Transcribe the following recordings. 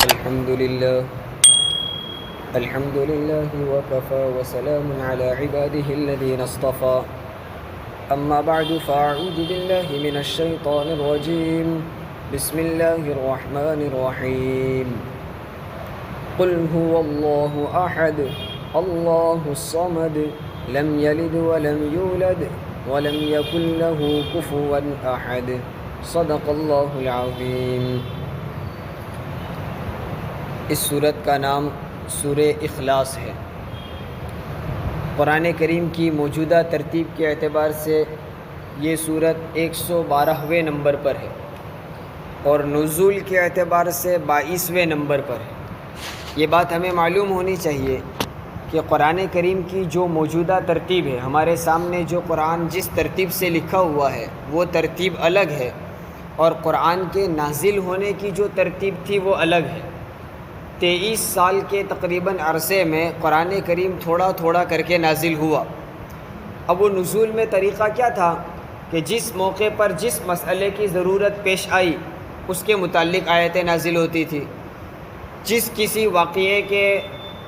الحمد لله وكفى وسلام على عباده الذين اصطفى أما بعد فأعوذ بالله من الشيطان الرجيم بسم الله الرحمن الرحيم قل هو الله أحد الله الصمد لم يلد ولم يولد ولم يكن له كفوا أحد صدق اللہ العظیم۔ اس سورت کا نام سورہ اخلاص ہے۔ قرآن کریم کی موجودہ ترتیب کے اعتبار سے یہ سورت 112ویں نمبر پر ہے اور نزول کے اعتبار سے 22ویں نمبر پر ہے۔ یہ بات ہمیں معلوم ہونی چاہیے کہ قرآن کریم کی جو موجودہ ترتیب ہے، ہمارے سامنے جو قرآن جس ترتیب سے لکھا ہوا ہے وہ ترتیب الگ ہے، اور قرآن کے نازل ہونے کی جو ترتیب تھی وہ الگ ہے۔ 23 سال کے تقریباً عرصے میں قرآن کریم تھوڑا تھوڑا کر کے نازل ہوا۔ اب وہ نزول میں طریقہ کیا تھا کہ جس موقع پر جس مسئلے کی ضرورت پیش آئی اس کے متعلق آیتیں نازل ہوتی تھی۔ جس کسی واقعے کے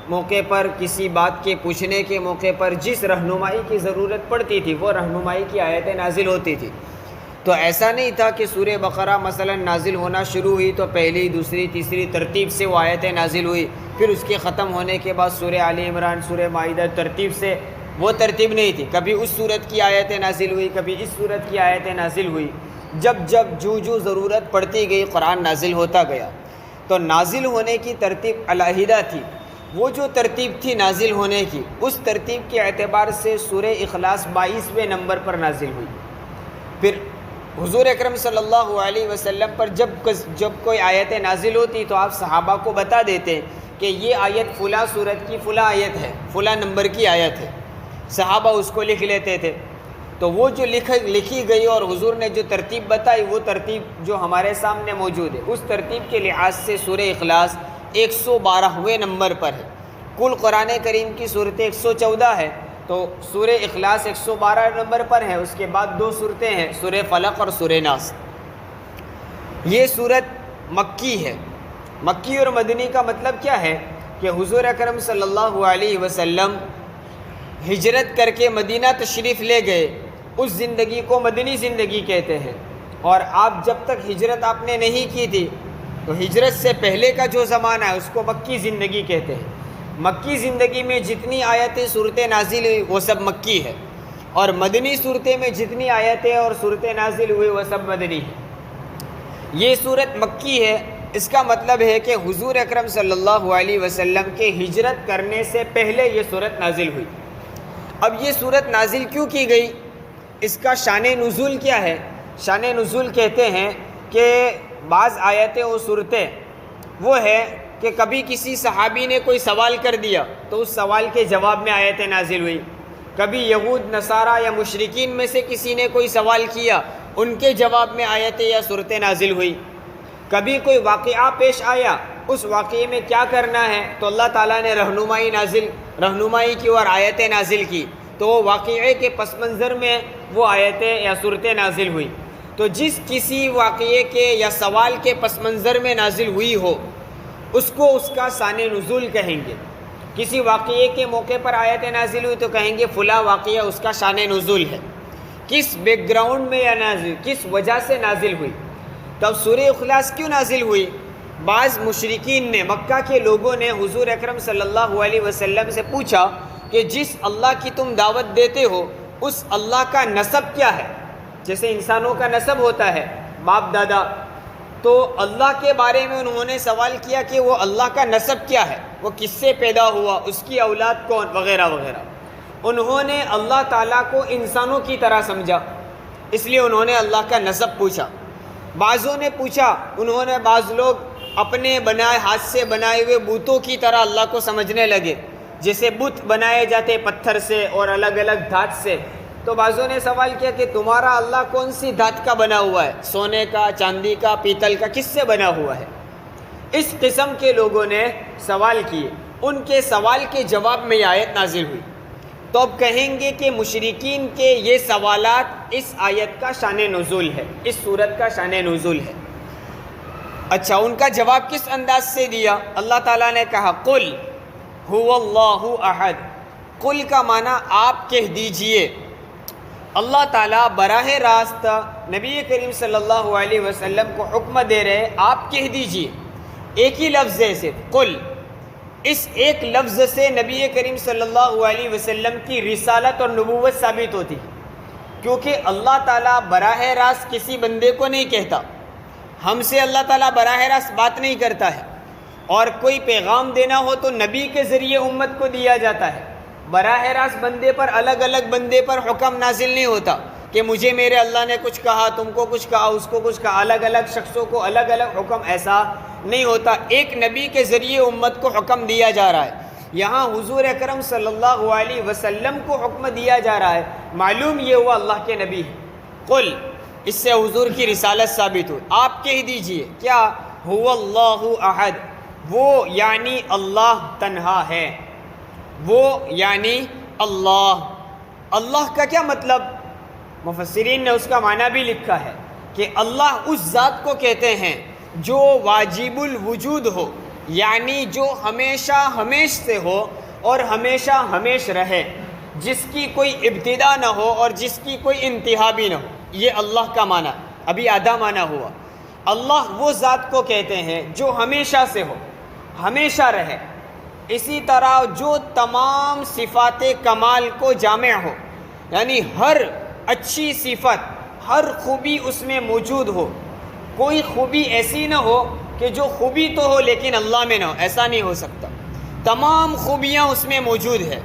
موقع پر، کسی بات کے پوچھنے کے موقع پر جس رہنمائی کی ضرورت پڑتی تھی وہ رہنمائی کی آیتیں نازل ہوتی تھی۔ تو ایسا نہیں تھا کہ سورہ بقرہ مثلا نازل ہونا شروع ہوئی تو پہلی، دوسری، تیسری ترتیب سے وہ آیتیں نازل ہوئی، پھر اس کے ختم ہونے کے بعد سورہ آل عمران، سورہ مائدہ ترتیب سے، وہ ترتیب نہیں تھی۔ کبھی اس سورت کی آیتیں نازل ہوئی، کبھی اس سورت کی آیتیں نازل ہوئی۔ جب جو ضرورت پڑتی گئی قرآن نازل ہوتا گیا۔ تو نازل ہونے کی ترتیب علیحدہ تھی۔ وہ جو ترتیب تھی نازل ہونے کی، اس ترتیب کے اعتبار سے سورہ اخلاص 22ویں نمبر پر نازل ہوئی۔ پھر حضور اکرم صلی اللہ علیہ وسلم پر جب کوئی آیتیں نازل ہوتی تو آپ صحابہ کو بتا دیتے کہ یہ آیت فلاں سورت کی فلاں آیت ہے، فلاں نمبر کی آیت ہے۔ صحابہ اس کو لکھ لیتے تھے۔ تو وہ جو لکھی گئی اور حضور نے جو ترتیب بتائی وہ ترتیب جو ہمارے سامنے موجود ہے، اس ترتیب کے لحاظ سے سورہ اخلاص 112ویں نمبر پر ہے۔ کل قرآن کریم کی صورتیں 114 ہے، تو سورہ اخلاص 112 نمبر پر ہے۔ اس کے بعد 2 صورتیں ہیں، سورہ فلق اور سورہ ناس۔ یہ صورت مکی ہے۔ مکی اور مدنی کا مطلب کیا ہے کہ حضور اکرم صلی اللہ علیہ وسلم ہجرت کر کے مدینہ تشریف لے گئے، اس زندگی کو مدنی زندگی کہتے ہیں۔ اور آپ جب تک ہجرت آپ نے نہیں کی تھی تو ہجرت سے پہلے کا جو زمانہ ہے اس کو مکی زندگی کہتے ہیں۔ مکی زندگی میں جتنی آیتیں صورتیں نازل ہوئی وہ سب مکی ہے، اور مدنی صورتیں میں جتنی آیتیں اور صورتیں نازل ہوئی وہ سب مدنی ہے۔ یہ صورت مکی ہے، اس کا مطلب ہے کہ حضور اکرم صلی اللہ علیہ وسلم کے ہجرت کرنے سے پہلے یہ صورت نازل ہوئی۔ اب یہ صورت نازل کیوں کی گئی، اس کا شان نزول کیا ہے؟ شان نزول کہتے ہیں کہ بعض آیتیں و صورتیں وہ ہے کہ کبھی کسی صحابی نے کوئی سوال کر دیا تو اس سوال کے جواب میں آیتیں نازل ہوئی۔ کبھی یہود، نصارہ یا مشرکین میں سے کسی نے کوئی سوال کیا، ان کے جواب میں آیتیں یا صورتیں نازل ہوئی۔ کبھی کوئی واقعہ پیش آیا، اس واقعے میں کیا کرنا ہے تو اللہ تعالیٰ نے رہنمائی کی اور آیتیں نازل کی، تو وہ واقعے کے پس منظر میں وہ آیتیں یا صورتیں نازل ہوئی۔ تو جس کسی واقعے کے یا سوال کے پس منظر میں نازل ہوئی ہو اس کو اس کا شان نزول کہیں گے۔ کسی واقعے کے موقع پر آیتیں نازل ہوئی تو کہیں گے فلاں واقعہ اس کا شان نزول ہے، کس بیک گراؤنڈ میں یا نازل، کس وجہ سے نازل ہوئی۔ تو اب سورہ اخلاص کیوں نازل ہوئی؟ بعض مشرکین نے، مکہ کے لوگوں نے حضور اکرم صلی اللہ علیہ وسلم سے پوچھا کہ جس اللہ کی تم دعوت دیتے ہو اس اللہ کا نسب کیا ہے؟ جیسے انسانوں کا نسب ہوتا ہے، باپ دادا، تو اللہ کے بارے میں انہوں نے سوال کیا کہ وہ اللہ کا نسب کیا ہے، وہ کس سے پیدا ہوا، اس کی اولاد کون، وغیرہ وغیرہ۔ انہوں نے اللہ تعالیٰ کو انسانوں کی طرح سمجھا، اس لیے انہوں نے اللہ کا نسب پوچھا۔ بعضوں نے پوچھا، بعض لوگ اپنے ہاتھ سے بنائے ہوئے بتوں کی طرح اللہ کو سمجھنے لگے، جیسے بت بنائے جاتے پتھر سے اور الگ الگ دھات سے۔ تو بعضوں نے سوال کیا کہ تمہارا اللہ کون سی دھات کا بنا ہوا ہے، سونے کا، چاندی کا، پیتل کا، کس سے بنا ہوا ہے؟ اس قسم کے لوگوں نے سوال کیے، ان کے سوال کے جواب میں یہ آیت نازل ہوئی۔ تو اب کہیں گے کہ مشرکین کے یہ سوالات اس آیت کا شان نزول ہے، اس صورت کا شان نزول ہے۔ اچھا، ان کا جواب کس انداز سے دیا؟ اللہ تعالیٰ نے کہا قل هو اللہ احد۔ قل کا معنی آپ کہہ دیجئے۔ اللہ تعالیٰ براہ راست نبی کریم صلی اللہ علیہ وسلم کو حکم دے رہے آپ کہہ دیجئے۔ ایک ہی لفظ ہے صرف قل۔ اس ایک لفظ سے نبی کریم صلی اللہ علیہ وسلم کی رسالت اور نبوت ثابت ہوتی، کیونکہ اللہ تعالیٰ براہ راست کسی بندے کو نہیں کہتا۔ ہم سے اللہ تعالیٰ براہ راست بات نہیں کرتا ہے، اور کوئی پیغام دینا ہو تو نبی کے ذریعے امت کو دیا جاتا ہے۔ براہ راست بندے پر الگ الگ بندے پر حکم نازل نہیں ہوتا کہ مجھے میرے اللہ نے کچھ کہا، تم کو کچھ کہا، اس کو کچھ کہا، الگ الگ شخصوں کو الگ الگ حکم، ایسا نہیں ہوتا۔ ایک نبی کے ذریعے امت کو حکم دیا جا رہا ہے۔ یہاں حضور اکرم صلی اللہ علیہ وسلم کو حکم دیا جا رہا ہے، معلوم یہ ہوا اللہ کے نبی ہے۔ قل، اس سے حضور کی رسالت ثابت ہوئی۔ آپ کہہ دیجئے کیا؟ هو اللہ احد، وہ یعنی اللہ تنہا ہے، وہ یعنی اللہ۔ اللہ کا کیا مطلب؟ مفسرین نے اس کا معنی بھی لکھا ہے کہ اللہ اس ذات کو کہتے ہیں جو واجب الوجود ہو، یعنی جو ہمیشہ ہمیش سے ہو اور ہمیشہ ہمیش رہے، جس کی کوئی ابتدا نہ ہو اور جس کی کوئی انتہا بھی نہ ہو۔ یہ اللہ کا معنی، ابھی آدھا معنی ہوا۔ اللہ وہ ذات کو کہتے ہیں جو ہمیشہ سے ہو، ہمیشہ رہے، اسی طرح جو تمام صفات کمال کو جامع ہو، یعنی ہر اچھی صفت، ہر خوبی اس میں موجود ہو۔ کوئی خوبی ایسی نہ ہو کہ جو خوبی تو ہو لیکن اللہ میں نہ ہو، ایسا نہیں ہو سکتا۔ تمام خوبیاں اس میں موجود ہے،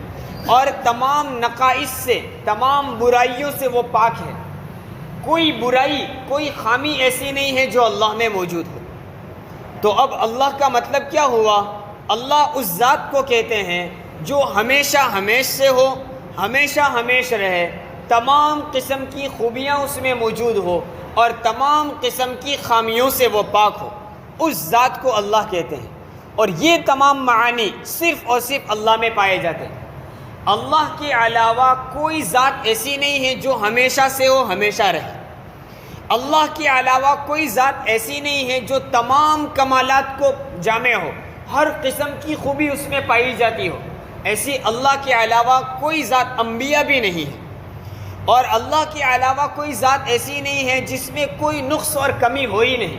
اور تمام نقائص سے، تمام برائیوں سے وہ پاک ہے۔ کوئی برائی، کوئی خامی ایسی نہیں ہے جو اللہ میں موجود ہو۔ تو اب اللہ کا مطلب کیا ہوا؟ اللہ اس ذات کو کہتے ہیں جو ہمیشہ ہمیش سے ہو، ہمیشہ ہمیش رہے، تمام قسم کی خوبیاں اس میں موجود ہو اور تمام قسم کی خامیوں سے وہ پاک ہو، اس ذات کو اللہ کہتے ہیں۔ اور یہ تمام معانی صرف اور صرف اللہ میں پائے جاتے ہیں۔ اللہ کے علاوہ کوئی ذات ایسی نہیں ہے جو ہمیشہ سے ہو، ہمیشہ رہے۔ اللہ کے علاوہ کوئی ذات ایسی نہیں ہے جو تمام کمالات کو جامع ہو، ہر قسم کی خوبی اس میں پائی جاتی ہو۔ ایسی اللہ کے علاوہ کوئی ذات، انبیاء بھی نہیں ہے، اور اللہ کے علاوہ کوئی ذات ایسی نہیں ہے جس میں کوئی نقص اور کمی ہو ہی نہیں۔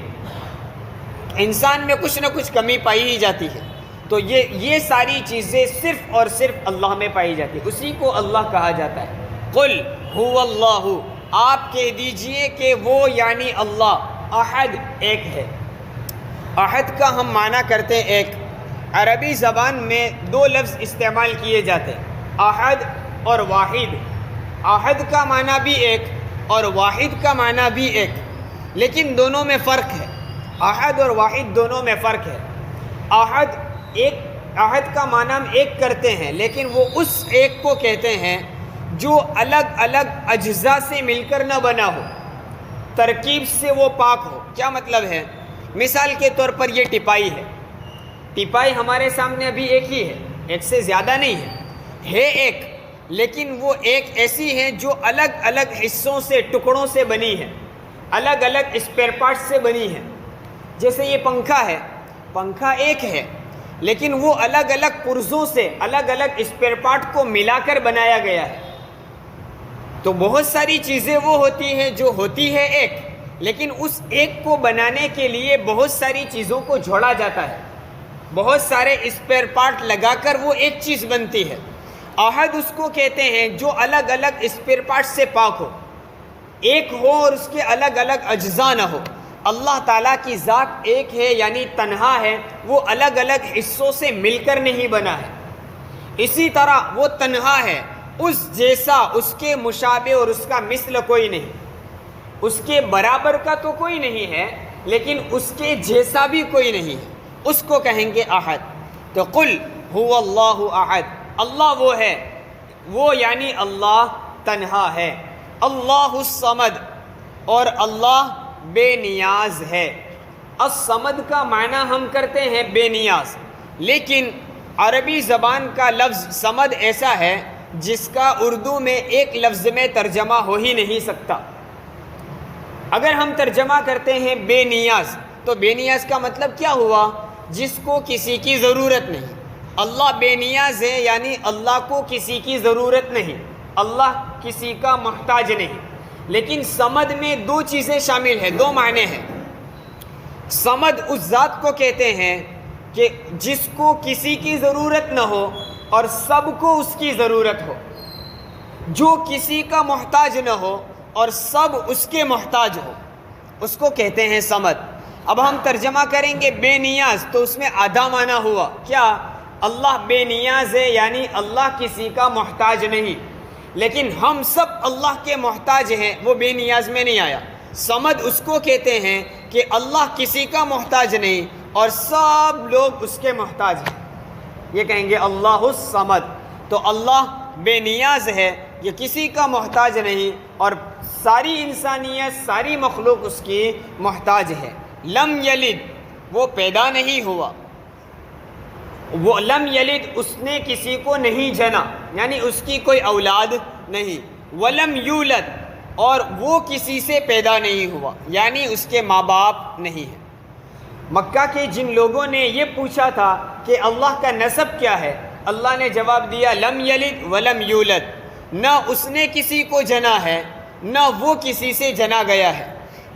انسان میں کچھ نہ کچھ کمی پائی ہی جاتی ہے، تو یہ ساری چیزیں صرف اور صرف اللہ میں پائی جاتی ہیں، اسی کو اللہ کہا جاتا ہے۔ قل هو اللہ، آپ کہہ دیجئے کہ وہ یعنی اللہ احد، ایک ہے۔ احد کا ہم معنی کرتے ہیں ایک۔ عربی زبان میں دو لفظ استعمال کیے جاتے ہیں، احد اور واحد۔ احد کا معنی بھی ایک اور واحد کا معنی بھی ایک، لیکن دونوں میں فرق ہے۔ احد اور واحد دونوں میں فرق ہے۔ احد کا معنی ہم ایک کرتے ہیں، لیکن وہ اس ایک کو کہتے ہیں جو الگ الگ اجزاء سے مل کر نہ بنا ہو، ترکیب سے وہ پاک ہو۔ کیا مطلب ہے؟ مثال کے طور پر یہ ٹپائی ہے۔ ٹپائی ہمارے سامنے ابھی ایک ہی ہے، ایک سے زیادہ نہیں ہے ایک، لیکن وہ ایک ایسی ہے جو الگ الگ حصوں سے، ٹکڑوں سے بنی ہے، الگ الگ اسپیئر پارٹس سے بنی ہے۔ جیسے یہ پنکھا ہے، پنکھا ایک ہے، لیکن وہ الگ الگ پرزوں سے، الگ الگ اسپیئر پارٹ کو ملا کر بنایا گیا ہے۔ تو بہت ساری چیزیں وہ ہوتی ہیں جو ہوتی ہے ایک، لیکن اس ایک کو بنانے کے لیے بہت ساری چیزوں کو جوڑا جاتا ہے، بہت سارے اسپیئر پارٹ لگا کر وہ ایک چیز بنتی ہے۔ احد اس کو کہتے ہیں جو الگ الگ اسپیئر پارٹ سے پاک ہو، ایک ہو اور اس کے الگ الگ اجزاء نہ ہو۔ اللہ تعالیٰ کی ذات ایک ہے، یعنی تنہا ہے، وہ الگ الگ حصوں سے مل کر نہیں بنا ہے۔ اسی طرح وہ تنہا ہے، اس جیسا، اس کے مشابہ اور اس کا مثل کوئی نہیں، اس کے برابر کا تو کوئی نہیں ہے، لیکن اس کے جیسا بھی کوئی نہیں ہے، اس کو کہیں گے احد۔ تو قل هو اللہ احد، اللہ وہ ہے، وہ یعنی اللہ تنہا ہے۔ اللہ الصمد، اور اللہ بے نیاز ہے۔ الصمد کا معنی ہم کرتے ہیں بے نیاز، لیکن عربی زبان کا لفظ صمد ایسا ہے جس کا اردو میں ایک لفظ میں ترجمہ ہو ہی نہیں سکتا۔ اگر ہم ترجمہ کرتے ہیں بے نیاز، تو بے نیاز کا مطلب کیا ہوا؟ جس کو کسی کی ضرورت نہیں۔ اللہ بے نیاز ہے یعنی اللہ کو کسی کی ضرورت نہیں، اللہ کسی کا محتاج نہیں۔ لیکن صمد میں دو چیزیں شامل ہیں، دو معنی ہیں۔ صمد اس ذات کو کہتے ہیں کہ جس کو کسی کی ضرورت نہ ہو اور سب کو اس کی ضرورت ہو، جو کسی کا محتاج نہ ہو اور سب اس کے محتاج ہو، اس کو کہتے ہیں صمد۔ اب ہم ترجمہ کریں گے بے نیاز تو اس میں آدھا معنی ہوا کیا؟ اللہ بے نیاز ہے یعنی اللہ کسی کا محتاج نہیں، لیکن ہم سب اللہ کے محتاج ہیں، وہ بے نیاز میں نہیں آیا۔ صمد اس کو کہتے ہیں کہ اللہ کسی کا محتاج نہیں اور سب لوگ اس کے محتاج ہیں، یہ کہیں گے اللہ الصمد۔ تو اللہ بے نیاز ہے، یہ کسی کا محتاج نہیں اور ساری انسانیت، ساری مخلوق اس کی محتاج ہے۔ لم یلد، وہ پیدا نہیں ہوا، وہ لم یلد، اس نے کسی کو نہیں جنا یعنی اس کی کوئی اولاد نہیں۔ ولم یولد، اور وہ کسی سے پیدا نہیں ہوا یعنی اس کے ماں باپ نہیں ہیں۔ مکہ کے جن لوگوں نے یہ پوچھا تھا کہ اللہ کا نسب کیا ہے، اللہ نے جواب دیا لم یلد ولم یولد، نہ اس نے کسی کو جنا ہے نہ وہ کسی سے جنا گیا ہے،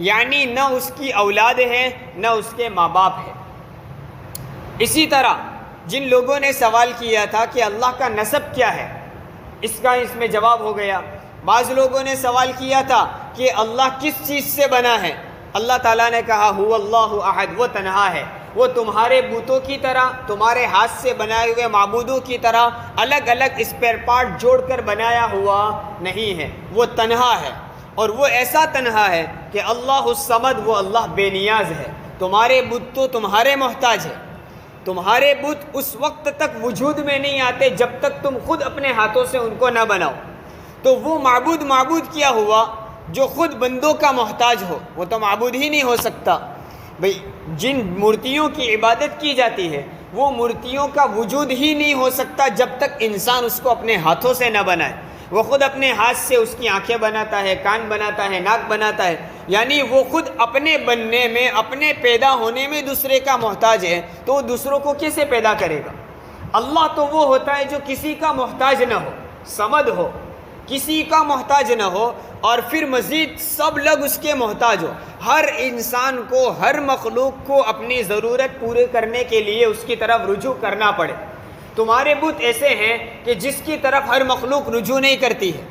یعنی نہ اس کی اولاد ہے نہ اس کے ماں باپ ہے۔ اسی طرح جن لوگوں نے سوال کیا تھا کہ اللہ کا نسب کیا ہے، اس میں جواب ہو گیا۔ بعض لوگوں نے سوال کیا تھا کہ اللہ کس چیز سے بنا ہے، اللہ تعالیٰ نے کہا هو اللہ احد، وہ تنہا ہے، وہ تمہارے بتوں کی طرح، تمہارے ہاتھ سے بنائے ہوئے معبودوں کی طرح الگ الگ اسپیئر پارٹ جوڑ کر بنایا ہوا نہیں ہے، وہ تنہا ہے، اور وہ ایسا تنہا ہے کہ اللہ الصمد، وہ اللہ بے نیاز ہے۔ تمہارے بت تو تمہارے محتاج ہے، تمہارے بت اس وقت تک وجود میں نہیں آتے جب تک تم خود اپنے ہاتھوں سے ان کو نہ بناؤ۔ تو وہ معبود کیا ہوا جو خود بندوں کا محتاج ہو، وہ تو معبود ہی نہیں ہو سکتا۔ بھئی جن مورتیوں کی عبادت کی جاتی ہے وہ مورتیوں کا وجود ہی نہیں ہو سکتا جب تک انسان اس کو اپنے ہاتھوں سے نہ بنائے۔ وہ خود اپنے ہاتھ سے اس کی آنکھیں بناتا ہے، کان بناتا ہے، ناک بناتا ہے، یعنی وہ خود اپنے بننے میں، اپنے پیدا ہونے میں دوسرے کا محتاج ہے، تو وہ دوسروں کو کیسے پیدا کرے گا؟ اللہ تو وہ ہوتا ہے جو کسی کا محتاج نہ ہو، صمد ہو، کسی کا محتاج نہ ہو، اور پھر مزید سب لوگ اس کے محتاج ہو۔ ہر انسان کو، ہر مخلوق کو اپنی ضرورت پورے کرنے کے لیے اس کی طرف رجوع کرنا پڑے۔ تمہارے بت ایسے ہیں کہ جس کی طرف ہر مخلوق رجوع نہیں کرتی ہے،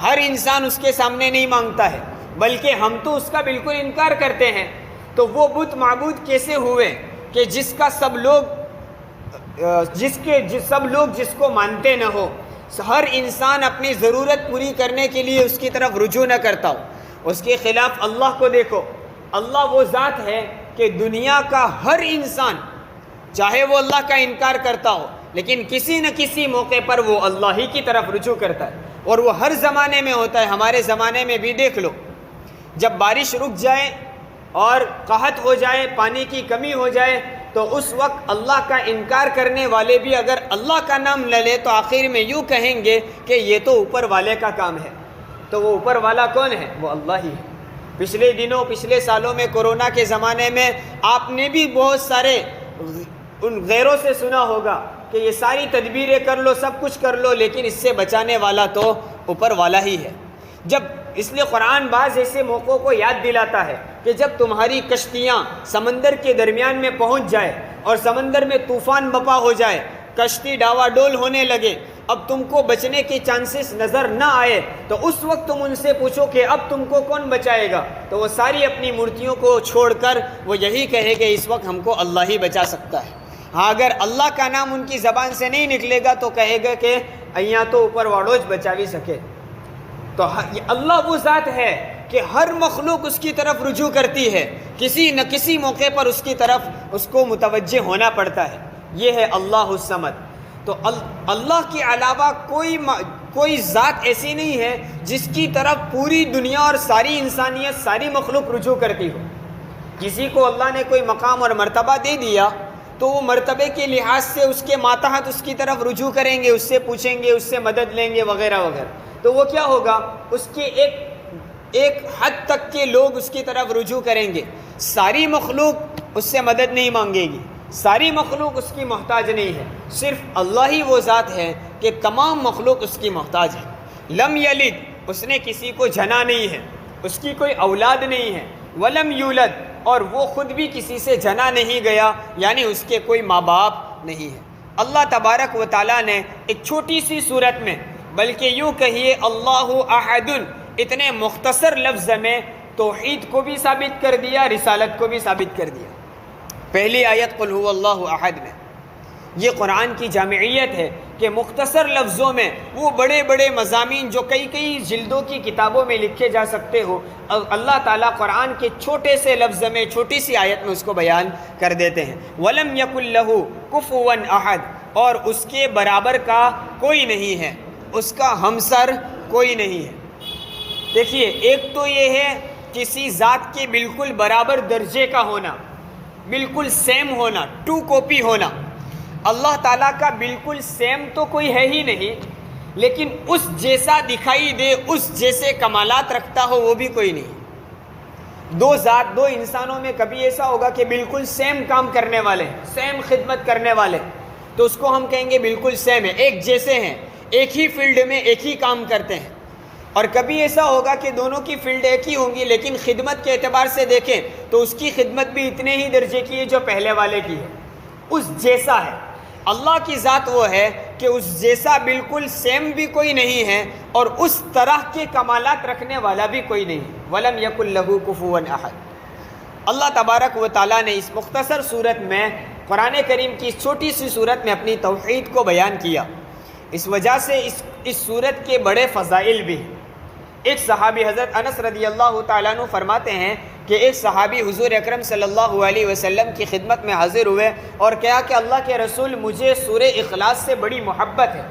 ہر انسان اس کے سامنے نہیں مانگتا ہے، بلکہ ہم تو اس کا بالکل انکار کرتے ہیں۔ تو وہ بت معبود کیسے ہوئے کہ جس کا سب لوگ جس کو مانتے نہ ہو، ہر انسان اپنی ضرورت پوری کرنے کے لیے اس کی طرف رجوع نہ کرتا ہو۔ اس کے خلاف اللہ کو دیکھو، اللہ وہ ذات ہے کہ دنیا کا ہر انسان، چاہے وہ اللہ کا انکار کرتا ہو، لیکن کسی نہ کسی موقع پر وہ اللہ ہی کی طرف رجوع کرتا ہے، اور وہ ہر زمانے میں ہوتا ہے۔ ہمارے زمانے میں بھی دیکھ لو، جب بارش رک جائے اور قحط ہو جائے، پانی کی کمی ہو جائے، تو اس وقت اللہ کا انکار کرنے والے بھی اگر اللہ کا نام لے لے تو آخر میں یوں کہیں گے کہ یہ تو اوپر والے کا کام ہے۔ تو وہ اوپر والا کون ہے؟ وہ اللہ ہی ہے۔ پچھلے سالوں میں کورونا کے زمانے میں آپ نے بھی بہت سارے ان غیروں سے سنا ہوگا کہ یہ ساری تدبیریں کر لو، سب کچھ کر لو، لیکن اس سے بچانے والا تو اوپر والا ہی ہے۔ اس لیے قرآن بعض ایسے موقعوں کو یاد دلاتا ہے کہ جب تمہاری کشتیاں سمندر کے درمیان میں پہنچ جائے اور سمندر میں طوفان بپا ہو جائے، کشتی ڈاوا ڈول ہونے لگے، اب تم کو بچنے کے چانسز نظر نہ آئے، تو اس وقت تم ان سے پوچھو کہ اب تم کو کون بچائے گا؟ تو وہ ساری اپنی مورتیوں کو چھوڑ کر وہ یہی کہے کہ اس وقت ہم کو اللہ ہی بچا سکتا ہے۔ ہاں، اگر اللہ کا نام ان کی زبان سے نہیں نکلے گا تو کہے گا کہ ایاں تو اوپر واڑوج بچا بھی سکے۔ تو اللہ وہ ذات ہے کہ ہر مخلوق اس کی طرف رجوع کرتی ہے، کسی نہ کسی موقع پر اس کی طرف اس کو متوجہ ہونا پڑتا ہے۔ یہ ہے اللہ الصمد۔ تو اللہ کے علاوہ کوئی ذات ایسی نہیں ہے جس کی طرف پوری دنیا اور ساری انسانیت، ساری مخلوق رجوع کرتی ہو۔ کسی کو اللہ نے کوئی مقام اور مرتبہ دے دیا تو وہ مرتبے کے لحاظ سے اس کے ماتحت اس کی طرف رجوع کریں گے، اس سے پوچھیں گے، اس سے مدد لیں گے وغیرہ وغیرہ۔ تو وہ کیا ہوگا؟ اس کے ایک ایک حد تک کے لوگ اس کی طرف رجوع کریں گے. ساری مخلوق اس سے مدد نہیں مانگے گی، ساری مخلوق اس کی محتاج نہیں ہے. صرف اللہ ہی وہ ذات ہے کہ تمام مخلوق اس کی محتاج ہے. لم یلد، اس نے کسی کو جنا نہیں ہے، اس کی کوئی اولاد نہیں ہے. ولم یولد، اور وہ خود بھی کسی سے جنا نہیں گیا، یعنی اس کے کوئی ماں باپ نہیں ہے. اللہ تبارک و تعالیٰ نے ایک چھوٹی سی صورت میں، بلکہ یوں کہیے اللہ احد، اتنے مختصر لفظ میں توحید کو بھی ثابت کر دیا، رسالت کو بھی ثابت کر دیا. پہلی آیت قل هو اللہ احد میں یہ قرآن کی جامعیت ہے کہ مختصر لفظوں میں وہ بڑے بڑے مضامین جو کئی کئی جلدوں کی کتابوں میں لکھے جا سکتے ہو، اللہ تعالیٰ قرآن کے چھوٹے سے لفظ میں، چھوٹی سی آیت میں اس کو بیان کر دیتے ہیں. وَلَمْ يَكُنْ لَهُ كُفُوًا أَحَدٌ، اور اس کے برابر کا کوئی نہیں ہے، اس کا ہمسر کوئی نہیں ہے. دیکھیے، ایک تو یہ ہے کسی ذات کے بالکل برابر درجے کا ہونا، بالکل سیم ہونا، ٹو کاپی ہونا. اللہ تعالیٰ کا بالکل سیم تو کوئی ہے ہی نہیں، لیکن اس جیسا دکھائی دے، اس جیسے کمالات رکھتا ہو، وہ بھی کوئی نہیں. دو ذات، دو انسانوں میں کبھی ایسا ہوگا کہ بالکل سیم کام کرنے والے، سیم خدمت کرنے والے، تو اس کو ہم کہیں گے بالکل سیم ہے، ایک جیسے ہیں، ایک ہی فیلڈ میں ایک ہی کام کرتے ہیں. اور کبھی ایسا ہوگا کہ دونوں کی فیلڈ ایک ہی ہوں گی، لیکن خدمت کے اعتبار سے دیکھیں تو اس کی خدمت بھی اتنے ہی درجے کی ہے جو پہلے والے کی ہے. اس جیسا ہے. اللہ کی ذات وہ ہے کہ اس جیسا بالکل سیم بھی کوئی نہیں ہے، اور اس طرح کے کمالات رکھنے والا بھی کوئی نہیں. وَلَمْ يَكُنْ لَهُ كُفُوًا أَحَدٌ. اللہ تبارک و تعالیٰ نے اس مختصر صورت میں، قرآن کریم کی اس چھوٹی سی صورت میں اپنی توحید کو بیان کیا. اس وجہ سے اس صورت کے بڑے فضائل بھی ہیں. ایک صحابی حضرت انس رضی اللہ تعالیٰ عنہ فرماتے ہیں کہ ایک صحابی حضور اکرم صلی اللہ علیہ وسلم کی خدمت میں حاضر ہوئے اور کہا کہ اللہ کے رسول، مجھے سورہ اخلاص سے بڑی محبت ہے.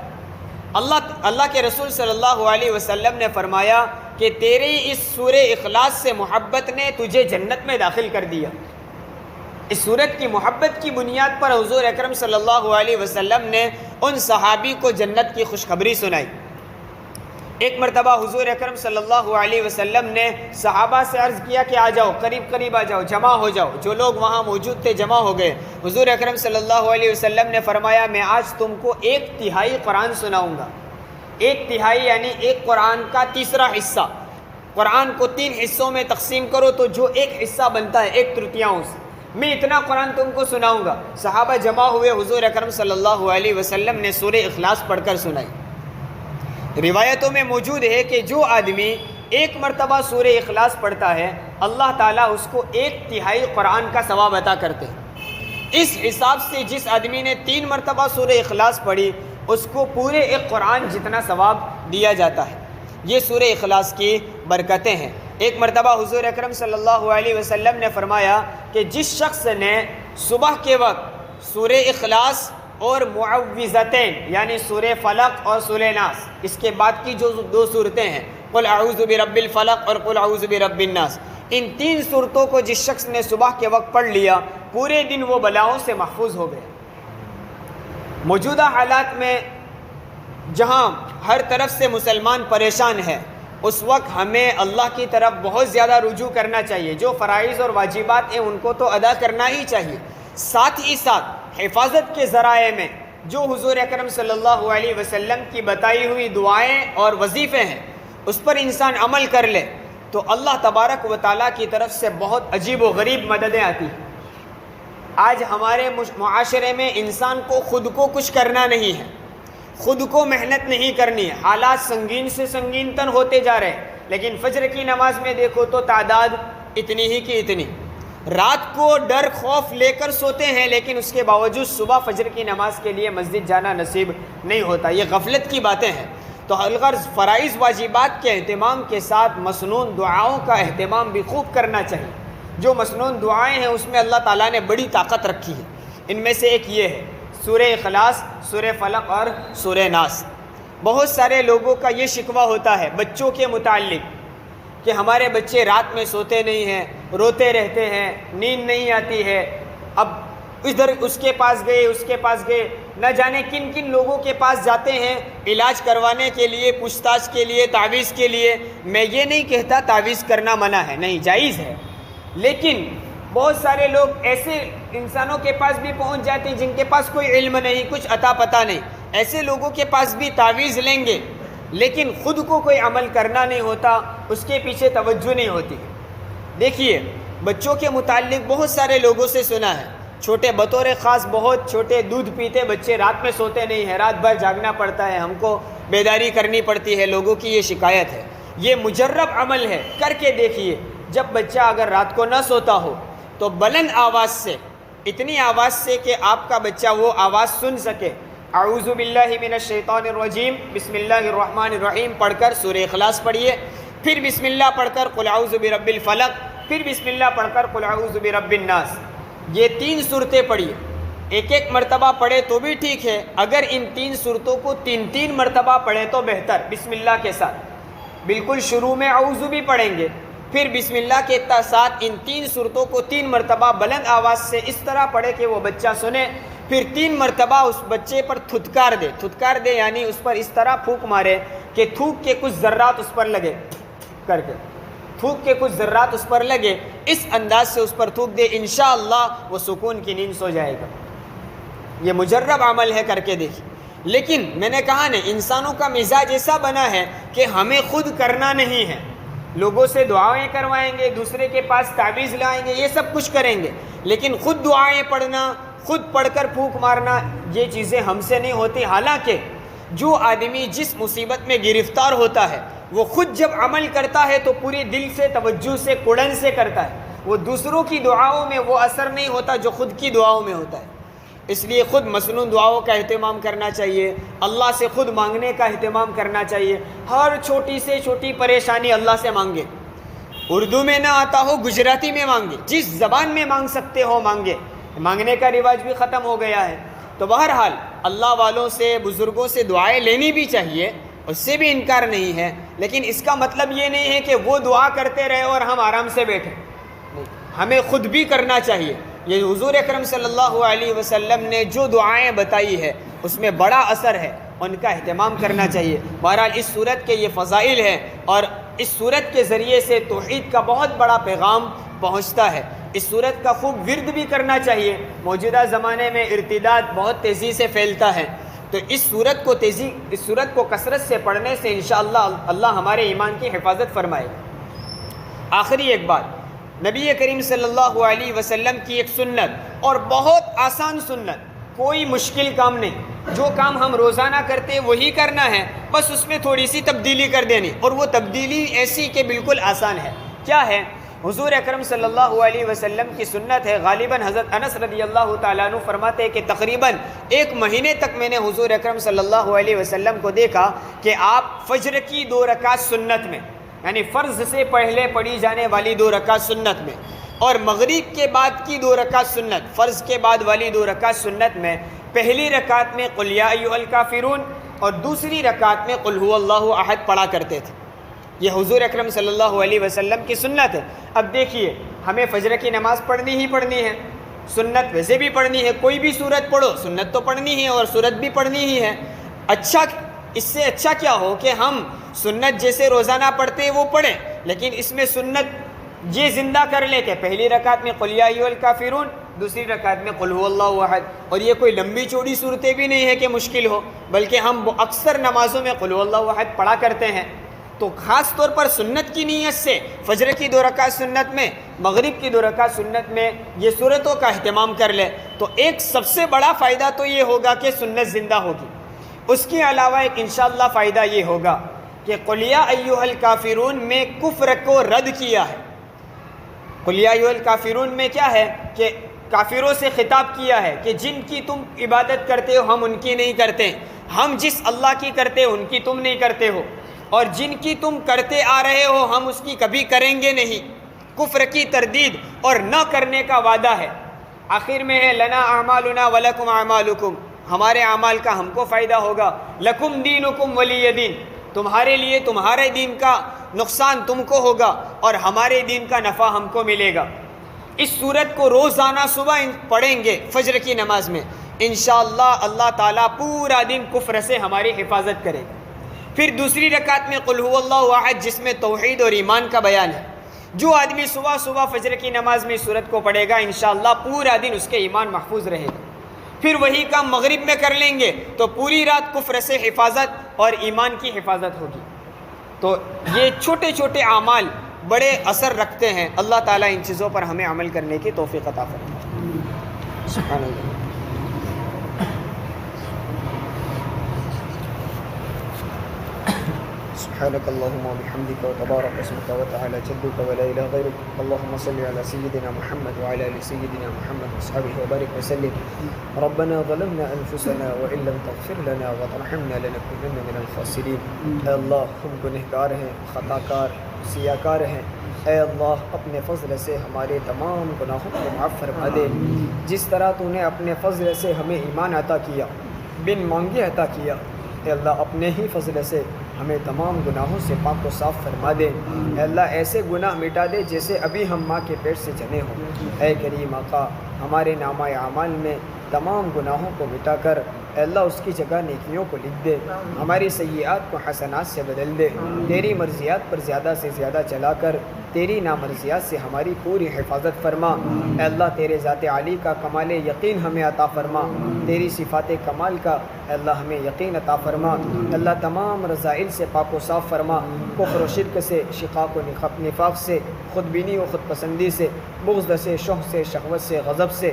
اللہ کے رسول صلی اللہ علیہ وسلم نے فرمایا کہ تیری اس سورہ اخلاص سے محبت نے تجھے جنت میں داخل کر دیا. اس سورت کی محبت کی بنیاد پر حضور اکرم صلی اللہ علیہ وسلم نے ان صحابی کو جنت کی خوشخبری سنائی. ایک مرتبہ حضور اکرم صلی اللہ علیہ وسلم نے صحابہ سے عرض کیا کہ آ جاؤ، قریب قریب آ جاؤ، جمع ہو جاؤ. جو لوگ وہاں موجود تھے جمع ہو گئے. حضور اکرم صلی اللہ علیہ وسلم نے فرمایا میں آج تم کو 1/3 قرآن سناؤں گا. 1/3 یعنی ایک قرآن کا تیسرا حصہ. قرآن کو 3 حصوں میں تقسیم کرو تو جو ایک حصہ بنتا ہے 1/3، میں اتنا قرآن تم کو سناؤں گا. صحابہ جمع ہوئے، حضور اکرم صلی اللہ علیہ وسلم نے سورہ اخلاص پڑھ کر سنائی. روایتوں میں موجود ہے کہ جو آدمی ایک مرتبہ سورہ اخلاص پڑھتا ہے، اللہ تعالیٰ اس کو 1/3 قرآن کا ثواب عطا کرتے ہیں. اس حساب سے جس آدمی نے 3 مرتبہ سورہ اخلاص پڑھی، اس کو پورے ایک قرآن جتنا ثواب دیا جاتا ہے. یہ سورہ اخلاص کی برکتیں ہیں. ایک مرتبہ حضور اکرم صلی اللہ علیہ وسلم نے فرمایا کہ جس شخص نے صبح کے وقت سورہ اخلاص اور معوذتین یعنی سورہ فلق اور سورہ ناس، اس کے بعد کی جو 2 صورتیں ہیں قل اعوذ برب الفلق اور قل اعوذ برب الناس، ان 3 صورتوں کو جس شخص نے صبح کے وقت پڑھ لیا، پورے دن وہ بلاؤں سے محفوظ ہو گئے. موجودہ حالات میں جہاں ہر طرف سے مسلمان پریشان ہے، اس وقت ہمیں اللہ کی طرف بہت زیادہ رجوع کرنا چاہیے. جو فرائض اور واجبات ہیں ان کو تو ادا کرنا ہی چاہیے، ساتھ ہی ساتھ حفاظت کے ذرائع میں جو حضور اکرم صلی اللہ علیہ وسلم کی بتائی ہوئی دعائیں اور وظیفے ہیں اس پر انسان عمل کر لے تو اللہ تبارک و تعالیٰ کی طرف سے بہت عجیب و غریب مددیں آتی ہیں. آج ہمارے معاشرے میں انسان کو خود کو کچھ کرنا نہیں ہے، خود کو محنت نہیں کرنی ہے. حالات سنگین سے سنگین تر ہوتے جا رہے ہیں، لیکن فجر کی نماز میں دیکھو تو تعداد اتنی ہی کی اتنی. رات کو ڈر خوف لے کر سوتے ہیں، لیکن اس کے باوجود صبح فجر کی نماز کے لیے مسجد جانا نصیب نہیں ہوتا. یہ غفلت کی باتیں ہیں. تو الغرض فرائض واجبات کے اہتمام کے ساتھ مسنون دعاؤں کا اہتمام بھی خوب کرنا چاہیے. جو مسنون دعائیں ہیں اس میں اللہ تعالیٰ نے بڑی طاقت رکھی ہے. ان میں سے ایک یہ ہے سورہ اخلاص، سورہ فلق اور سورہ ناس. بہت سارے لوگوں کا یہ شکوہ ہوتا ہے بچوں کے متعلق کہ ہمارے بچے رات میں سوتے نہیں ہیں، روتے رہتے ہیں، نیند نہیں آتی ہے. اب ادھر اس کے پاس گئے، اس کے پاس گئے، نہ جانے کن کن لوگوں کے پاس جاتے ہیں علاج کروانے کے لیے، پوچھ تاچھ کے لیے، تعویذ کے لیے۔ میں یہ نہیں کہتا تعویذ کرنا منع ہے، نہیں، جائز ہے، لیکن بہت سارے لوگ ایسے انسانوں کے پاس بھی پہنچ جاتے ہیں جن کے پاس کوئی علم نہیں، کچھ عطا پتہ نہیں، ایسے لوگوں کے پاس بھی تعویذ لیں گے، لیکن خود کو کوئی عمل کرنا نہیں ہوتا، اس کے پیچھے توجہ نہیں ہوتی۔ دیکھیے، بچوں کے متعلق بہت سارے لوگوں سے سنا ہے، چھوٹے بطور خاص بہت چھوٹے دودھ پیتے بچے رات میں سوتے نہیں ہیں، رات بھر جاگنا پڑتا ہے، ہم کو بیداری کرنی پڑتی ہے، لوگوں کی یہ شکایت ہے۔ یہ مجرب عمل ہے، کر کے دیکھیے۔ جب بچہ اگر رات کو نہ سوتا ہو تو بلند آواز سے، اتنی آواز سے کہ آپ کا بچہ وہ آواز سن سکے، اعوذ باللہ من الشیطان الرجیم، بسم اللہ الرحمن الرحیم پڑھ کر سورہ اخلاص پڑھیے، پھر بسم اللہ پڑھ کر قل اعوذ برب الفلق، پھر بسم اللہ پڑھ کر قل اعوذ برب الناس، یہ 3 صورتیں پڑھیے۔ ایک ایک مرتبہ پڑھے تو بھی ٹھیک ہے، اگر ان 3 صورتوں کو 3 مرتبہ پڑھے تو بہتر، بسم اللہ کے ساتھ۔ بالکل شروع میں اعوذ بھی پڑھیں گے، پھر بسم اللہ کے ساتھ ان 3 صورتوں کو 3 مرتبہ بلند آواز سے اس طرح پڑھے کہ وہ بچہ سنے، پھر 3 مرتبہ اس بچے پر تھتکار دے یعنی اس پر اس طرح پھونک مارے کہ تھوک کے کچھ ذرات اس پر لگے، کر کے تھوک کے کچھ ذرات اس پر لگے، اس انداز سے اس پر تھوک دے، انشاءاللہ وہ سکون کی نیند سو جائے گا۔ یہ مجرب عمل ہے، کر کے دیکھیں۔ لیکن میں نے کہا نا، انسانوں کا مزاج ایسا بنا ہے کہ ہمیں خود کرنا نہیں ہے، لوگوں سے دعائیں کروائیں گے، دوسرے کے پاس تعویذ لائیں گے، یہ سب کچھ کریں گے، لیکن خود دعائیں پڑھنا، خود پڑھ کر پھونک مارنا، یہ چیزیں ہم سے نہیں ہوتی۔ حالانکہ جو آدمی جس مصیبت میں گرفتار ہوتا ہے وہ خود جب عمل کرتا ہے تو پورے دل سے، توجہ سے، کڑن سے کرتا ہے، وہ دوسروں کی دعاؤں میں وہ اثر نہیں ہوتا جو خود کی دعاؤں میں ہوتا ہے۔ اس لیے خود مسنون دعاؤں کا اہتمام کرنا چاہیے، اللہ سے خود مانگنے کا اہتمام کرنا چاہیے، ہر چھوٹی سے چھوٹی پریشانی اللہ سے مانگے، اردو میں نہ آتا ہو گجراتی میں مانگے، جس زبان میں مانگ سکتے ہو مانگے، مانگنے کا رواج بھی ختم ہو گیا ہے۔ تو بہرحال اللہ والوں سے، بزرگوں سے دعائیں لینی بھی چاہیے، اس سے بھی انکار نہیں ہے، لیکن اس کا مطلب یہ نہیں ہے کہ وہ دعا کرتے رہے اور ہم آرام سے بیٹھے، ہمیں خود بھی کرنا چاہیے۔ یہ حضور اکرم صلی اللہ علیہ وسلم نے جو دعائیں بتائی ہے اس میں بڑا اثر ہے، ان کا اہتمام کرنا چاہیے۔ بہرحال اس صورت کے یہ فضائل ہیں، اور اس صورت کے ذریعے سے توحید کا بہت بڑا پیغام پہنچتا ہے۔ اس صورت کا خوب ورد بھی کرنا چاہیے۔ موجودہ زمانے میں ارتداد بہت تیزی سے پھیلتا ہے، تو اس صورت کو کثرت سے پڑھنے سے انشاءاللہ اللہ ہمارے ایمان کی حفاظت فرمائے۔ آخری ایک بات، نبی کریم صلی اللہ علیہ وسلم کی ایک سنت، اور بہت آسان سنت، کوئی مشکل کام نہیں، جو کام ہم روزانہ کرتے ہیں وہی کرنا ہے، بس اس میں تھوڑی سی تبدیلی کر دینی، اور وہ تبدیلی ایسی کہ بالکل آسان ہے۔ کیا ہے؟ حضور اکرم صلی اللہ علیہ وسلم کی سنت ہے، غالباً حضرت انس رضی اللہ تعالیٰ عنہ فرماتے ہیں کہ تقریباً 1 مہینے تک میں نے حضور اکرم صلی اللہ علیہ وسلم کو دیکھا کہ آپ فجر کی 2 رکعت سنت میں، یعنی فرض سے پہلے پڑھی جانے والی 2 رکعت سنت میں، اور مغرب کے بعد کی 2 رکعت سنت، فرض کے بعد والی 2 رکعت سنت میں، پہلی رکعت میں قل یا ایھا الکافرون اور دوسری رکعت میں قل ھو اللہ احد پڑھا کرتے تھے۔ یہ حضور اکرم صلی اللہ علیہ وسلم کی سنت ہے۔ اب دیکھیے، ہمیں فجر کی نماز پڑھنی ہی پڑھنی ہے، سنت ویسے بھی پڑھنی ہے، کوئی بھی سورت پڑھو، سنت تو پڑھنی ہے اور سورت بھی پڑھنی ہی ہے۔ اچھا، اس سے اچھا کیا ہو کہ ہم سنت جیسے روزانہ پڑھتے ہیں وہ پڑھیں، لیکن اس میں سنت یہ زندہ کر لے کہ پہلی رکعت میں قل یا ایھا الکافرون، دوسری رکعت میں قل ھو اللہ احد، اور یہ کوئی لمبی چوڑی صورتیں بھی نہیں ہے کہ مشکل ہو، بلکہ ہم اکثر نمازوں میں قل ھو اللہ احد پڑھا کرتے ہیں۔ تو خاص طور پر سنت کی نیت سے فجر کی 2 رکعت سنت میں، مغرب کی 2 رکعت سنت میں یہ صورتوں کا اہتمام کر لے تو ایک سب سے بڑا فائدہ تو یہ ہوگا کہ سنت زندہ ہوگی۔ اس کے علاوہ ایک انشاءاللہ فائدہ یہ ہوگا کہ قل یا ایھا الکافرون میں کفر کو رد کیا ہے۔ قل یا ایھا الکافرون میں کیا ہے کہ کافروں سے خطاب کیا ہے کہ جن کی تم عبادت کرتے ہو ہم ان کی نہیں کرتے، ہم جس اللہ کی کرتے ان کی تم نہیں کرتے ہو، اور جن کی تم کرتے آ رہے ہو ہم اس کی کبھی کریں گے نہیں۔ کفر کی تردید اور نہ کرنے کا وعدہ ہے۔ آخر میں ہے لنا اعمالنا ولکم اعمالکم، ہمارے اعمال کا ہم کو فائدہ ہوگا، لکم دینکم ولی دین، تمہارے لیے تمہارے دین کا نقصان تم کو ہوگا اور ہمارے دین کا نفع ہم کو ملے گا۔ اس سورت کو روزانہ صبح پڑھیں گے فجر کی نماز میں، انشاءاللہ اللہ تعالیٰ پورا دن کفر سے ہماری حفاظت کرے گا۔ پھر دوسری رکعت میں قل هو اللہ احد، جس میں توحید اور ایمان کا بیان ہے، جو آدمی صبح صبح فجر کی نماز میں اس سورت کو پڑھے گا انشاءاللہ پورا دن اس کے ایمان محفوظ رہے گا۔ پھر وہی کام مغرب میں کر لیں گے تو پوری رات کفر سے حفاظت اور ایمان کی حفاظت ہوگی۔ تو یہ چھوٹے چھوٹے اعمال بڑے اثر رکھتے ہیں۔ اللہ تعالیٰ ان چیزوں پر ہمیں عمل کرنے کی توفیق عطا فرمائے۔ سبحان اللہ۔ سبحانك اللهم وبحمدك وتبارك اسمك وتعالى جدك ولا إله غيرك، اللهم صل على سيدنا محمد وعلى آل سيدنا محمد وأصحابه وبارك وسلم۔ ربنا ظلمنا أنفسنا وإن لم تغفر لنا وترحمنا لنكونن من الخاسرين۔ اے اللہ ہم گنہگار ہیں، خطا کار، سیاکار ہیں، اے اللہ اپنے فضل سے ہمارے تمام گناہوں کو معاف فرما دے۔ جس طرح تو نے اپنے فضل سے ہمیں ایمان عطا کیا، بن مانگے عطا کیا، اے اللہ اپنے ہی فضل سے ہمیں تمام گناہوں سے پاک و صاف فرما دے۔ اے اللہ ایسے گناہ مٹا دے جیسے ابھی ہم ماں کے پیٹ سے جنے ہوں۔ اے کریم آقا ہمارے نامہ اعمال میں تمام گناہوں کو مٹا کر اے اللہ اس کی جگہ نیکیوں کو لکھ دے، ہماری سیئات کو حسنات سے بدل دے، تیری مرضیات پر زیادہ سے زیادہ چلا کر تیری نامرضیات سے ہماری پوری حفاظت فرما۔ اے اللہ تیرے ذات عالی کا کمال یقین ہمیں عطا فرما، تیری صفات کمال کا اے اللہ ہمیں یقین عطا فرما۔ اے اللہ تمام رذائل سے پاک و صاف فرما، کفر و شرک سے، شقاق و نفاق سے، خود بینی و خود پسندی سے، بغض سے، شح سے، شہوت سے، غضب سے،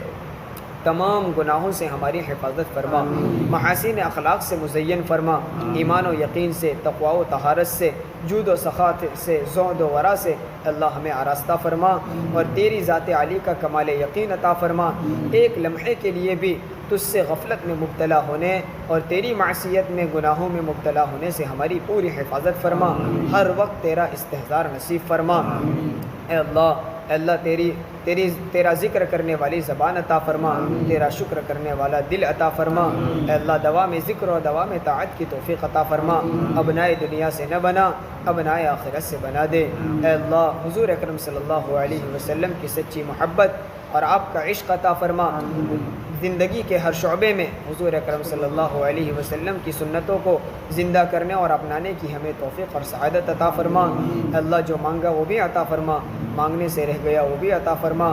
تمام گناہوں سے ہماری حفاظت فرما، محاسن اخلاق سے مزین فرما، ایمان و یقین سے، تقوی و طہارت سے، جود و سخاوت سے، زہد و ورع سے اللہ ہمیں آراستہ فرما، اور تیری ذات عالی کا کمال یقین عطا فرما۔ ایک لمحے کے لیے بھی تجھ سے غفلت میں مبتلا ہونے اور تیری معصیت میں گناہوں میں مبتلا ہونے سے ہماری پوری حفاظت فرما، ہر وقت تیرا استحضار نصیب فرما۔ اے اللہ تیرا ذکر کرنے والی زبان عطا فرما، تیرا شکر کرنے والا دل عطا فرما۔ اے اللہ دوام ذکر و دوام طاعت کی توفیق عطا فرما، ابنائے دنیا سے نہ بنا، ابنائے آخرت سے بنا دے۔ اے اللہ حضور اکرم صلی اللہ علیہ وسلم کی سچی محبت اور آپ کا عشق عطا فرما، زندگی کے ہر شعبے میں حضور اکرم صلی اللہ علیہ وسلم کی سنتوں کو زندہ کرنے اور اپنانے کی ہمیں توفیق اور سعادت عطا فرما۔ اللہ جو مانگا وہ بھی عطا فرما، مانگنے سے رہ گیا وہ بھی عطا فرما۔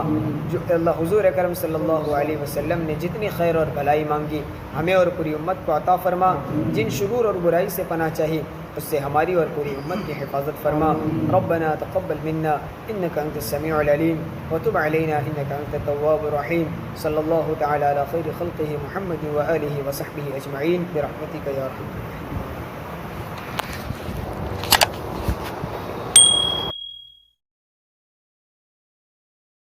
جو اللہ حضور اکرم صلی اللہ علیہ وسلم نے جتنی خیر اور بھلائی مانگی ہمیں اور پوری امت کو عطا فرما، جن شرور اور برائی سے پناہ چاہی اس سے ہماری اور پوری امت کی حفاظت فرما۔ ربنا تقبل منا انك انت السميع العليم وتب علينا انك انت التواب الرحيم۔ صلی اللہ تعالی علی خیر خلقہ محمد وآلہ وصحبہ اجمعین برحمتک یا ارحم الراحمین۔